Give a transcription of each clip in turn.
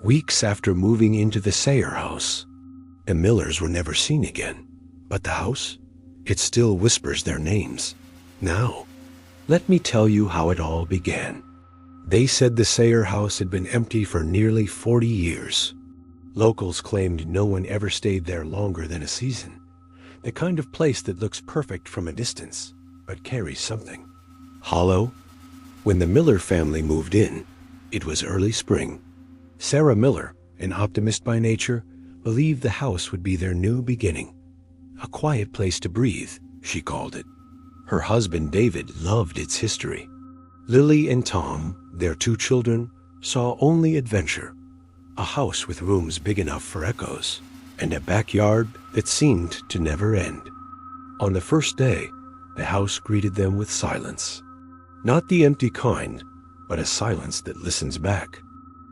weeks after moving into the Sayer house. The Millers were never seen again, but the house, it still whispers their names. Now, let me tell you how it all began. They said the Sayer house had been empty for nearly 40 years. Locals claimed no one ever stayed there longer than a season. The kind of place that looks perfect from a distance, but carries something. Hollow. When the Miller family moved in, it was early spring. Sarah Miller, an optimist by nature, believed the house would be their new beginning. A quiet place to breathe, she called it. Her husband David loved its history. Lily and Tom, their 2 children, saw only adventure. A house with rooms big enough for echoes, and a backyard that seemed to never end. On the first day, the house greeted them with silence. Not the empty kind, but a silence that listens back.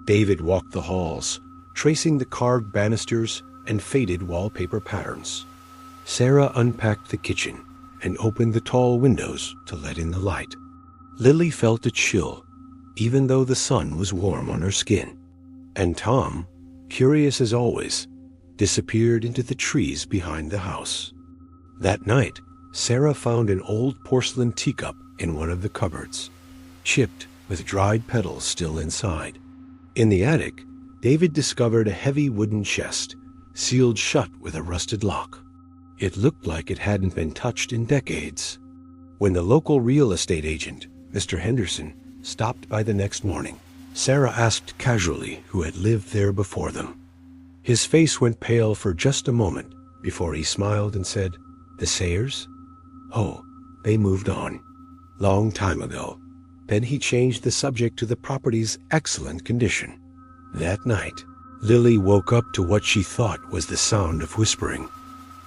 David walked the halls, tracing the carved banisters and faded wallpaper patterns. Sarah unpacked the kitchen and opened the tall windows to let in the light. Lily felt a chill, even though the sun was warm on her skin. And Tom, curious as always, disappeared into the trees behind the house. That night, Sarah found an old porcelain teacup in one of the cupboards, chipped with dried petals still inside. In the attic, David discovered a heavy wooden chest, sealed shut with a rusted lock. It looked like it hadn't been touched in decades. When the local real estate agent, Mr. Henderson, stopped by the next morning, Sarah asked casually who had lived there before them. His face went pale for just a moment before he smiled and said, "The Sayers? Oh, they moved on. Long time ago." Then he changed the subject to the property's excellent condition. That night, Lily woke up to what she thought was the sound of whispering.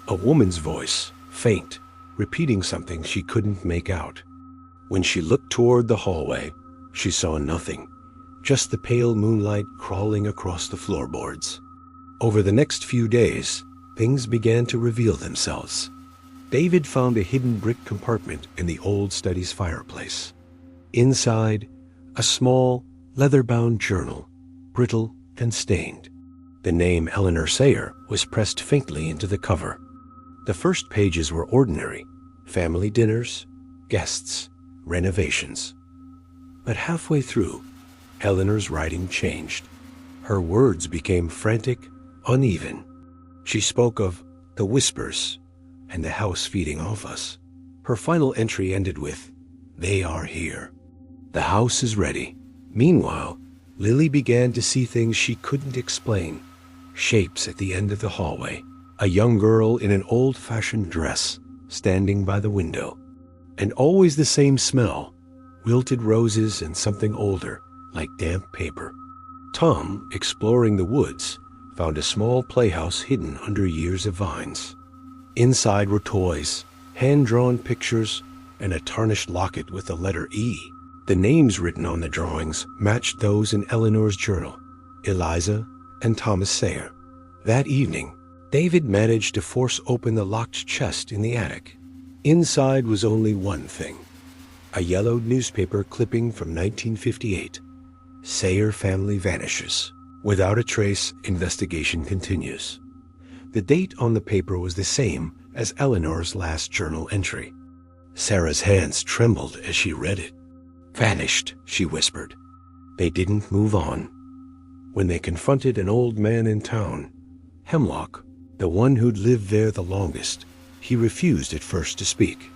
A woman's voice, faint, repeating something she couldn't make out. When she looked toward the hallway, she saw nothing, just the pale moonlight crawling across the floorboards. Over the next few days, things began to reveal themselves. David found a hidden brick compartment in the old study's fireplace. Inside, a small, leather-bound journal, brittle and stained. The name Eleanor Sayer was pressed faintly into the cover. The first pages were ordinary: family dinners, guests, renovations. But halfway through, Eleanor's writing changed. Her words became frantic, uneven. She spoke of the whispers and the house feeding off us. Her final entry ended with, "They are here. The house is ready." Meanwhile, Lily began to see things she couldn't explain. Shapes at the end of the hallway. A young girl in an old-fashioned dress, standing by the window. And always the same smell, wilted roses and something older, like damp paper. Tom, exploring the woods, found a small playhouse hidden under years of vines. Inside were toys, hand-drawn pictures, and a tarnished locket with the letter E. The names written on the drawings matched those in Eleanor's journal, Eliza and Thomas Sayer. That evening, David managed to force open the locked chest in the attic. Inside was only one thing: a yellowed newspaper clipping from 1958. Sayer family vanishes. Without a trace, investigation continues. The date on the paper was the same as Eleanor's last journal entry. Sarah's hands trembled as she read it. "Vanished," she whispered. They didn't move on. When they confronted an old man in town, Hemlock, the one who'd lived there the longest, he refused at first to speak.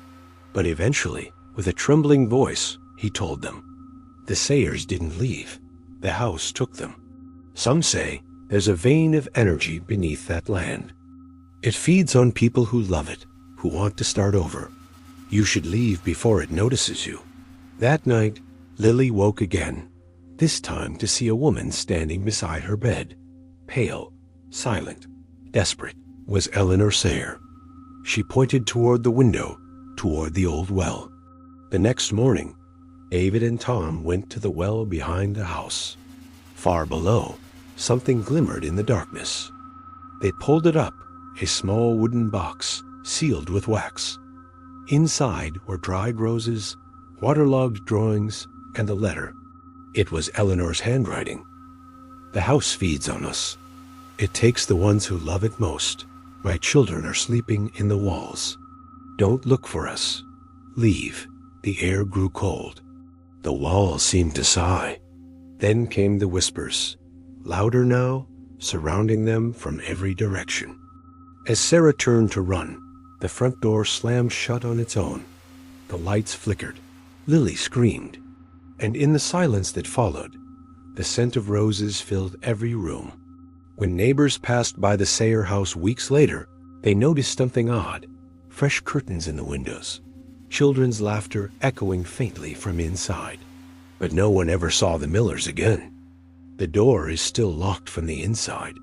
But eventually, with a trembling voice, he told them. The Sayers didn't leave. The house took them. Some say there's a vein of energy beneath that land. It feeds on people who love it, who want to start over. You should leave before it notices you. That night, Lily woke again, this time to see a woman standing beside her bed. Pale, silent, desperate, was Eleanor Sayer. She pointed toward the window, toward the old well. The next morning, David and Tom went to the well behind the house. Far below, something glimmered in the darkness. They pulled it up, a small wooden box, sealed with wax. Inside were dried roses, waterlogged drawings, and a letter. It was Eleanor's handwriting. The house feeds on us. It takes the ones who love it most. My children are sleeping in the walls. Don't look for us. Leave. The air grew cold. The walls seemed to sigh. Then came the whispers, louder now, surrounding them from every direction. As Sarah turned to run, the front door slammed shut on its own. The lights flickered. Lily screamed. And in the silence that followed, the scent of roses filled every room. When neighbors passed by the Sayer house weeks later, they noticed something odd. Fresh curtains in the windows. Children's laughter echoing faintly from inside. But no one ever saw the Millers again. The door is still locked from the inside.